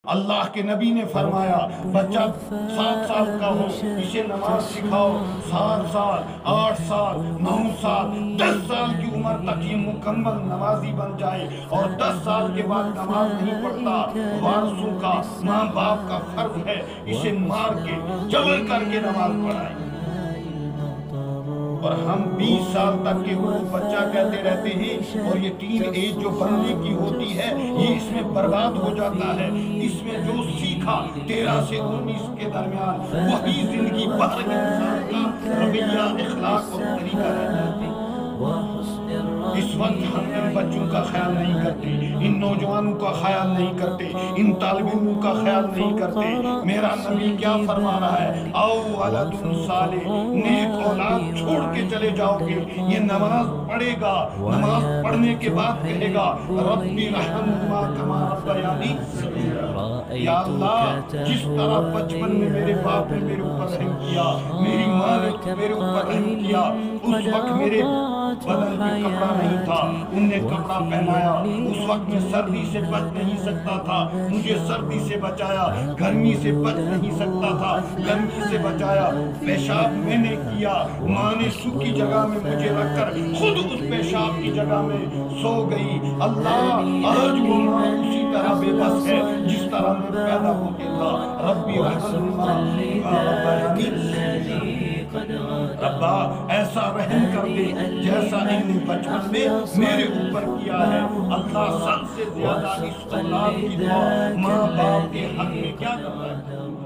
اللہ کے نبی نے فرمایا بچہ 7 سال کا ہو اسے نماز سکھاؤ، 7 سال 8 سال 9 سال 10 سال کی عمر تک یہ مکمل نمازی بن جائے، اور 10 سال کے بعد نماز نہیں پڑھتا، وارثوں کا ماں باپ کا فرض ہے اسے مار کے جبر کر کے نماز پڑھائیں۔ اور ہم 20 سال تک کے وہ بچہ کہتے رہتے ہیں، اور یہ ٹین ایج جو بننے کی ہوتی ہے یہ اس میں برباد ہو جاتا ہے۔ اس میں جو سیکھا 13 سے 19 کے درمیان وہی زندگی بھر انسان کا رویہ، اخلاق اور طریقہ رہتا ہے۔ اس وقت ہم ان بچوں کا خیال نہیں کرتے، ان نوجوانوں کا خیال نہیں کرتے، ان طالب علموں کا خیال نہیں کرتے۔ میرا نبی کیا فرما رہا ہے؟ او ولد صالح، نیک اولاد چھوڑ کے چلے جاؤ گے، یہ نماز پڑھے گا، نماز پڑھنے کے بعد کہے گا ربی رحمہما کما ربیانی صغیرا، یا اللہ جس طرح بچپن میں میرے باپ نے میرے اوپر رحم کیا، میری ماں نے میرے اوپر رحم کیا، اس وقت میرے بدن میں کپڑا نہیں تھا، ان نے کپڑا پہنایا، اس وقت میں سردی سے بچ نہیں سکتا تھا، مجھے سردی سے بچایا، گرمی سے بچ نہیں سکتا تھا، گرمی سے بچایا، پیشاب میں نے کیا، ماں نے سوکھی جگہ میں مجھے رکھ کر خود اس پیشاب کی جگہ میں سو گئی۔ اللہ آج وہ ماں اسی طرح بے بس ہے جس طرح میں پیدا ہوتے تھا۔ ربی رحمہما کما ربیانی، ربا ایسا رحم کر دے جیسا انہوں نے بچپن میں میرے اوپر کیا ہے۔ اللہ سب سے زیادہ اس اولاد کی دعا ماں باپ کے حق میں کیا کرتا ہے؟